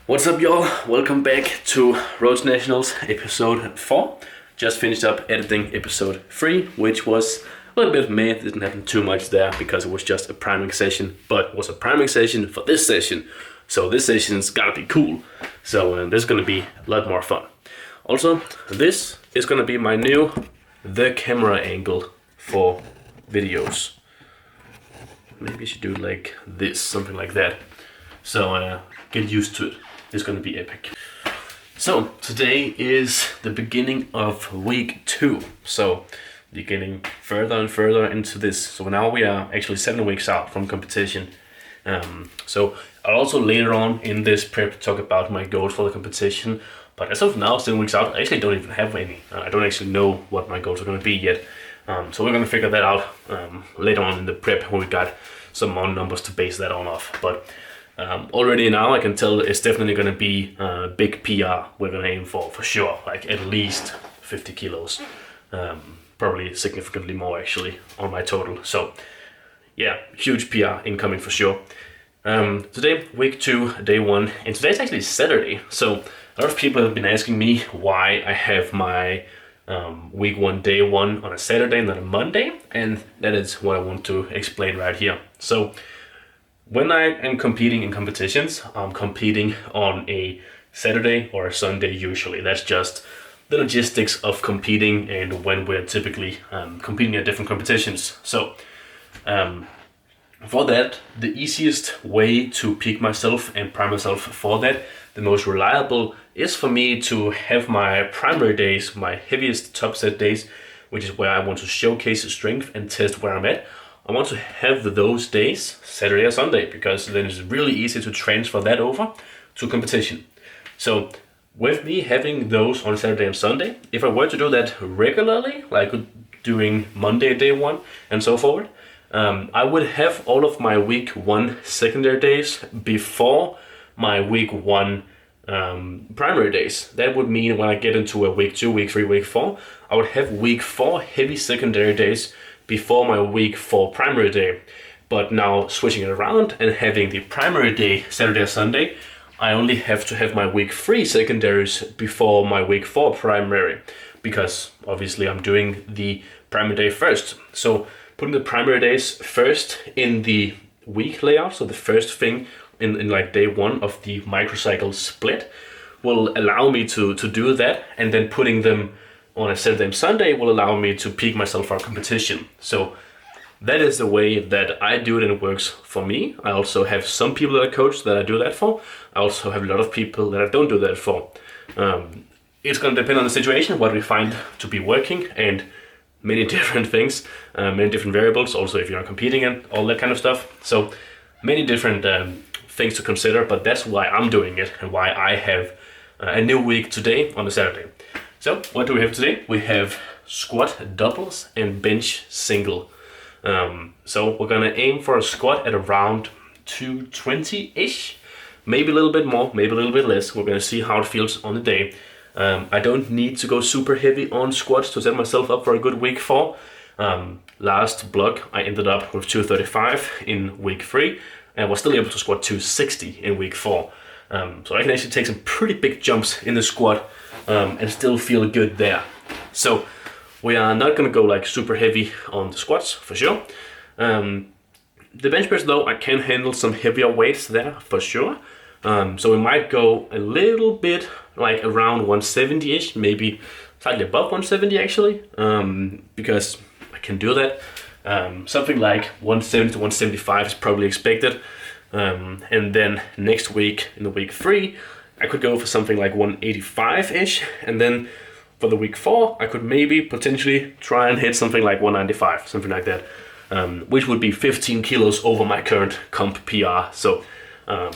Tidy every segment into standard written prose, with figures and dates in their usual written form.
What's up, y'all? Welcome back to Road to Nationals episode 4. Just finished up editing episode 3, which was a little bit meh. Didn't happen too much there because it was just a priming session, but it was a priming session for this session. So this session's gotta be cool. So this is gonna be a lot more fun. Also, this is gonna be my new the camera angle for videos. Maybe I should do it like this, something like that. So get used to it. It's gonna be epic. So today is the beginning of week 2. So we're getting further and further into this. So now we are actually 7 weeks out from competition. So I'll also later on in this prep talk about my goals for the competition. But as of now, 7 weeks out, I actually don't even have any. I don't actually know what my goals are gonna be yet. So we're gonna figure that out later on in the prep when we got some more numbers to base that on off. But already now I can tell it's definitely going to be a big PR we're going to aim for sure, like at least 50 kilos, probably significantly more actually on my total. So yeah, huge PR incoming for sure. Today, week 2, day 1, and today's actually Saturday. So a lot of people have been asking me why I have my week 1, day 1 on a Saturday, not a Monday, and that is what I want to explain right here. So when I am competing in competitions, I'm competing on a Saturday or a Sunday usually. That's just the logistics of competing and when we're typically competing at different competitions. So for that, the easiest way to peak myself and prime myself for that, the most reliable, is for me to have my primary days, my heaviest top set days, which is where I want to showcase strength and test where I'm at. I want to have those days, Saturday or Sunday, because then it's really easy to transfer that over to competition. So with me having those on Saturday and Sunday, if I were to do that regularly, like doing Monday day 1 and so forward, I would have all of my week 1 secondary days before my week 1 primary days. That would mean when I get into a week 2, week 3, week 4, I would have week 4 heavy secondary days before my week 4 primary day. But now switching it around and having the primary day Saturday or Sunday, I only have to have my week 3 secondaries before my week 4 primary, because obviously I'm doing the primary day first. So putting the primary days first in the week layout, so the first thing in like day 1 of the microcycle split, will allow me to do that, and then putting them on a Saturday and Sunday will allow me to peak myself for competition. So that is the way that I do it, and it works for me. I also have some people that I coach that I do that for. I also have a lot of people that I don't do that for. It's going to depend on the situation, what we find to be working, and many different things, many different variables, also if you're competing and all that kind of stuff. So many different things to consider, but that's why I'm doing it and why I have a new week today on a Saturday. So what do we have today? We have squat doubles and bench single. So we're gonna aim for a squat at around 220-ish, maybe a little bit more, maybe a little bit less. We're gonna see how it feels on the day. I don't need to go super heavy on squats to set myself up for a good week 4. Last block I ended up with 235 in week 3 and was still able to squat 260 in week 4. So I can actually take some pretty big jumps in the squat and still feel good there. So we are not going to go like super heavy on the squats for sure. The bench press though, I can handle some heavier weights there for sure. So we might go a little bit like around 170-ish, maybe slightly above 170 actually, because I can do that. Something like 170 to 175 is probably expected. And then next week, in the week 3, I could go for something like 185-ish. And then for the week 4, I could maybe potentially try and hit something like 195, something like that. Which would be 15 kilos over my current comp PR. So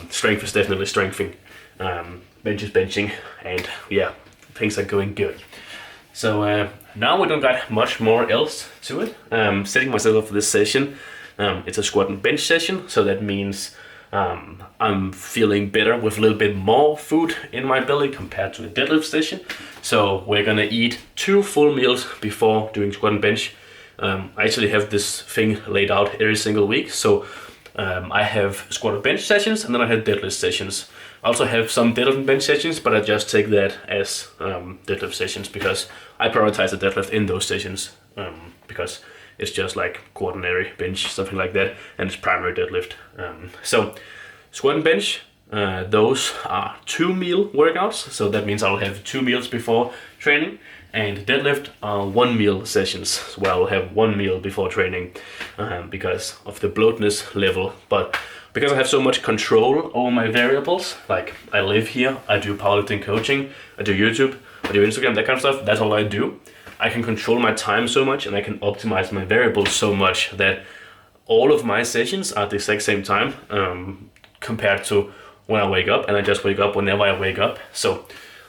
strength is definitely strengthening. Bench is benching. And yeah, things are going good. So now we don't got much more else to it. Setting myself up for this session. It's a squat and bench session, so that means I'm feeling better with a little bit more food in my belly compared to a deadlift session. So we're gonna eat 2 full meals before doing squat and bench. I actually have this thing laid out every single week. So I have squat and bench sessions, and then I have deadlift sessions. I also have some deadlift and bench sessions, but I just take that as deadlift sessions because I prioritize the deadlift in those sessions because it's just like quaternary bench, something like that, and it's primary deadlift. So squat and bench, those are 2 meal workouts, so that means I'll have 2 meals before training, and deadlift are 1 meal sessions where I'll have 1 meal before training because of the bloatness level. But because I have so much control over my variables, like I live here, I do powerlifting coaching, I do YouTube, I do Instagram, that kind of stuff, that's all I do. I can control my time so much and I can optimize my variables so much that all of my sessions are at the exact same time compared to when I wake up, and I just wake up whenever I wake up. So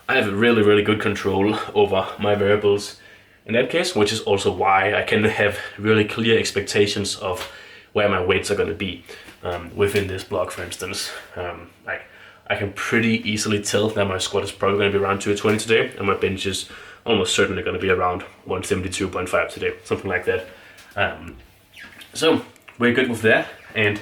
I have really, really good control over my variables in that case, which is also why I can have really clear expectations of where my weights are going to be within this block, for instance. Like I can pretty easily tell that my squat is probably going to be around 220 today, and my bench is almost certainly going to be around 172.5 today, something like that. So we're good with that, and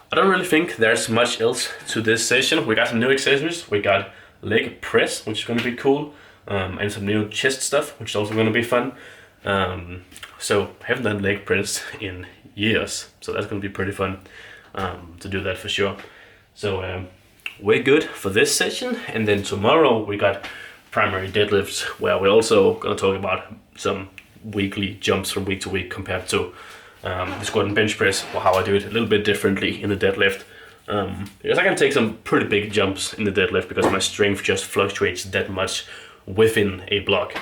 I don't really think there's much else to this session. We got some new accessories. We got leg press, which is going to be cool, and some new chest stuff, which is also going to be fun. So I haven't done leg press in years, so that's going to be pretty fun to do that for sure. So we're good for this session, and then tomorrow we got primary deadlifts, where we're also going to talk about some weekly jumps from week to week compared to the squat and bench press, or how I do it a little bit differently in the deadlift. Because I can take some pretty big jumps in the deadlift because my strength just fluctuates that much within a block.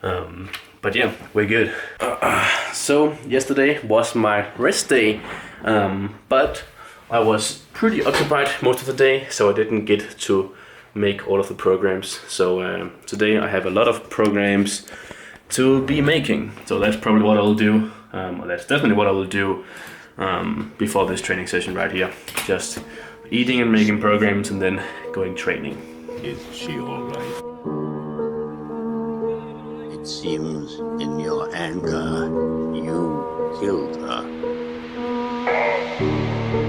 But yeah, we're good. So yesterday was my rest day, but I was pretty occupied most of the day, so I didn't get to make all of the programs. So today I have a lot of programs to be making. So that's probably what I'll do. Or that's definitely what I will do before this training session right here. Just eating and making programs and then going training. Is she alright? It seems in your anger, you killed her.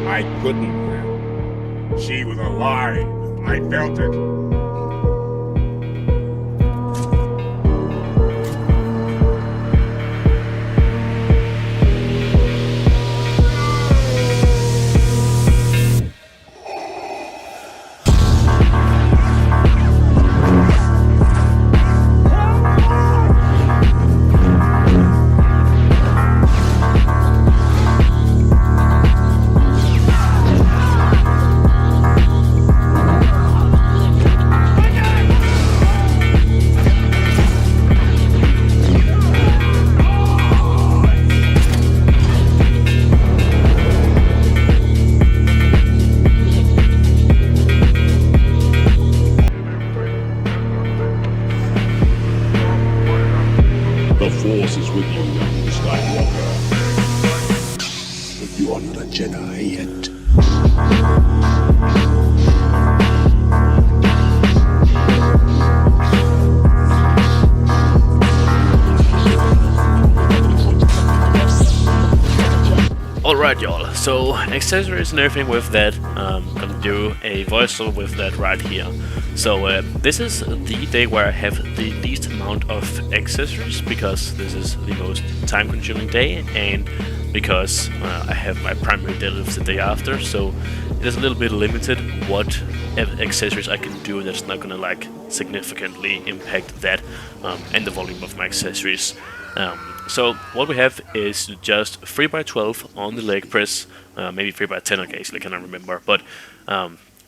I couldn't. She was alive. I felt it. The Force is with you, young Skywalker. But you are not a Jedi yet. Alright y'all, so accessories and everything with that, gonna do a voiceover with that right here. So this is the day where I have the least amount of accessories, because this is the most time consuming day, and because I have my primary deadlifts the day after, so it is a little bit limited what accessories I can do that's not gonna like significantly impact that and the volume of my accessories. So what we have is just 3x12 on the leg press, maybe 3x10 occasionally, I cannot remember, but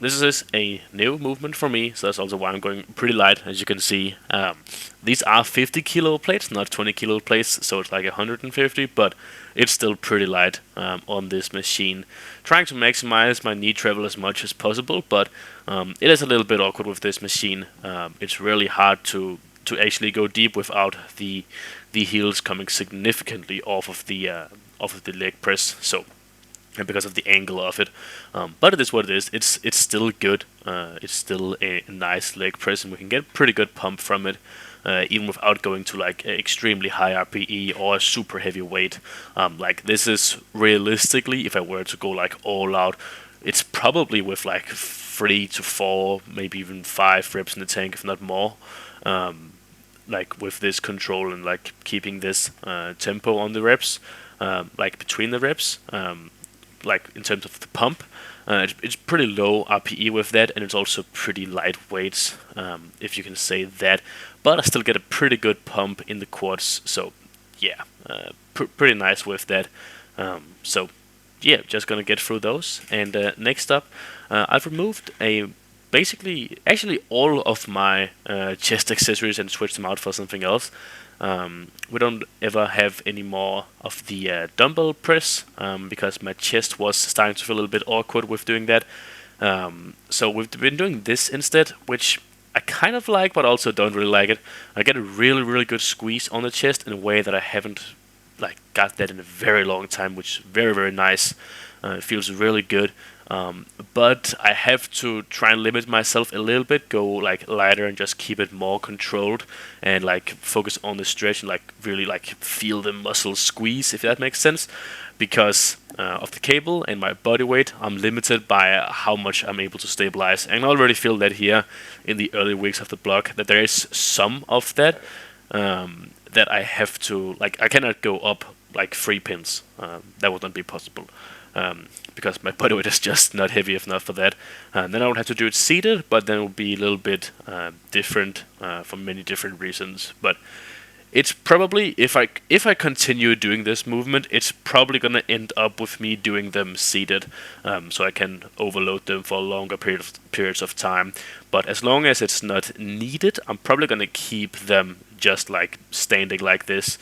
this is a new movement for me, so that's also why I'm going pretty light, as you can see. These are 50 kilo plates, not 20 kilo plates, so it's like 150, but it's still pretty light on this machine. Trying to maximize my knee travel as much as possible, but it is a little bit awkward with this machine. It's really hard to actually go deep without the heels coming significantly off of the leg press. So, and because of the angle of it, but it is what it is. It's still good. It's still a nice leg press, and we can get pretty good pump from it, even without going to like extremely high RPE or super heavy weight. Like this is realistically, if I were to go like all out, it's probably with like 3 to 4, maybe even 5 reps in the tank, if not more. Like with this control and like keeping this tempo on the reps, like between the reps, like in terms of the pump. It's pretty low RPE with that, and it's also pretty lightweight, if you can say that. But I still get a pretty good pump in the quads, so yeah, pretty nice with that. So yeah, just gonna get through those. And next up, I've removed actually all of my chest accessories and switched them out for something else. We don't ever have any more of the dumbbell press because my chest was starting to feel a little bit awkward with doing that. So we've been doing this instead, which I kind of like, but also don't really like it. I get a really, really good squeeze on the chest in a way that I haven't like got that in a very long time, which is very, very nice. It feels really good. But I have to try and limit myself a little bit, go like lighter and just keep it more controlled and like focus on the stretch and like really like feel the muscle squeeze, if that makes sense. Because of the cable and my body weight, I'm limited by how much I'm able to stabilize. And I already feel that here in the early weeks of the block that there is some of that that I have to, like, I cannot go up like 3 pins. That would not be possible. Because my body weight is just not heavy enough for that. Then I would have to do it seated, but then it would be a little bit different for many different reasons. But it's probably, if I continue doing this movement, it's probably gonna end up with me doing them seated, so I can overload them for longer periods of time. But as long as it's not needed, I'm probably gonna keep them just like standing like this,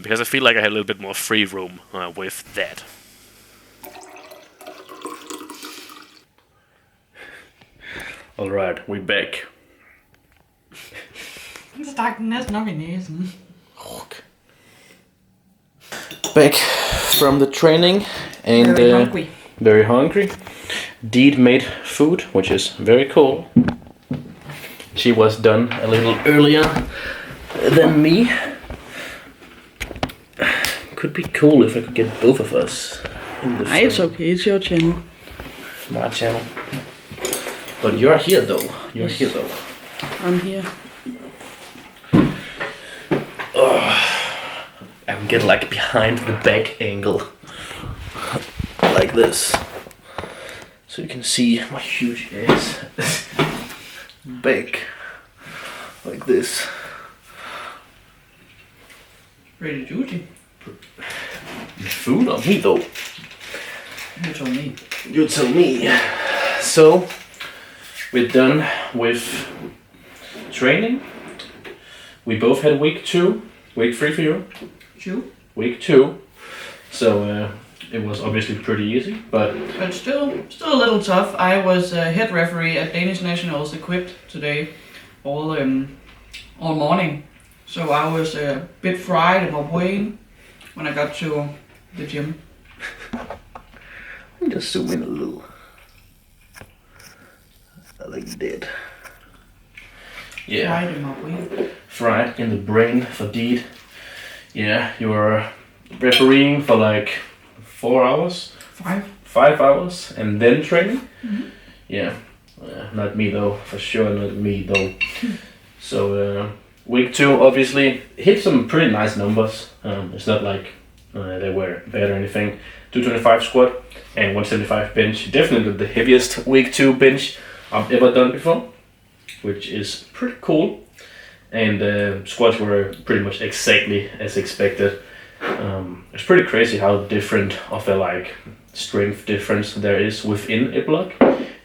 because I feel like I had a little bit more free room with that. Alright, we're back. Stak den næsten op i næsen. Back from the training and Very hungry. Very hungry. Deed made food, which is very cool. She was done a little earlier than me. Could be cool if I could get both of us in the It's frame. okay, it's your channel. My channel. But you're here though. You're here though. I'm here. I can get like behind the back angle. Like this. So you can see my huge ass. Back. Like this. Pretty juicy. Food on me though. You told me. You tell me. So, we're done with training. We both had week 2. Week 3 for you? Week 2. So, it was obviously pretty easy, but still a little tough. I was head referee at Danish Nationals equipped today all morning. So I was a bit fried in my brain when I got to the gym. Let me just zoom in a little. Like that. Yeah. Fried in my brain. Fried in the brain for Deed. Yeah, you were refereeing for like 4 hours? 5. 5 hours and then training? Mm-hmm. Yeah, not me though, for sure not me though. So week 2 obviously hit some pretty nice numbers. It's not like they were bad or anything. 225 squat and 175 bench. Definitely the heaviest week 2 bench I've ever done before, which is pretty cool. And squats were pretty much exactly as expected. It's pretty crazy how different of a like strength difference there is within a block.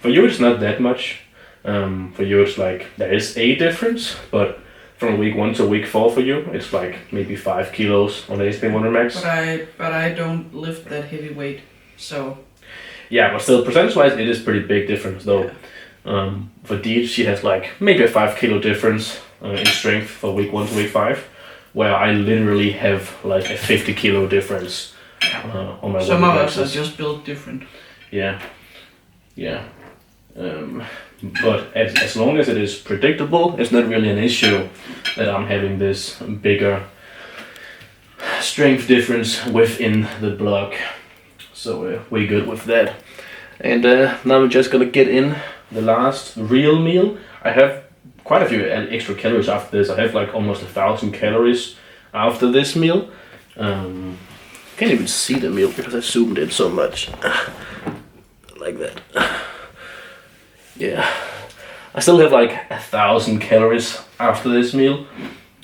For you it's not that much. For you it's like there is a difference, but from week 1 to week 4 for you it's like maybe 5 kilos on the HB100 max. But I don't lift that heavy weight, so yeah, but still percentage wise it is pretty big difference though. Yeah. For Dee, she has like maybe a 5 kilo difference in strength for week 1 to week 5, where I literally have like a 50 kilo difference on my some of us maxes. are just built different. Yeah. But as long as it is predictable, it's not really an issue that I'm having this bigger strength difference within the block. So we're good with that. And now we're just gonna get in the last real meal. I have quite a few extra calories after this. I have like almost 1,000 calories after this meal. Can't even see the meal because I zoomed in so much. Like that. Yeah. I still have like 1,000 calories after this meal.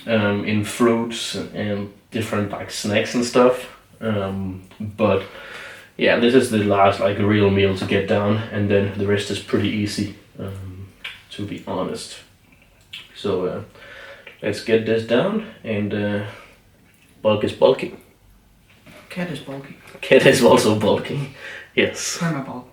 In fruits and different like snacks and stuff. But yeah, this is the last like real meal to get down, and then the rest is pretty easy, to be honest. So let's get this down, and bulk is bulking. Cat is bulky. Cat is also bulking. Yes. Perma bulk.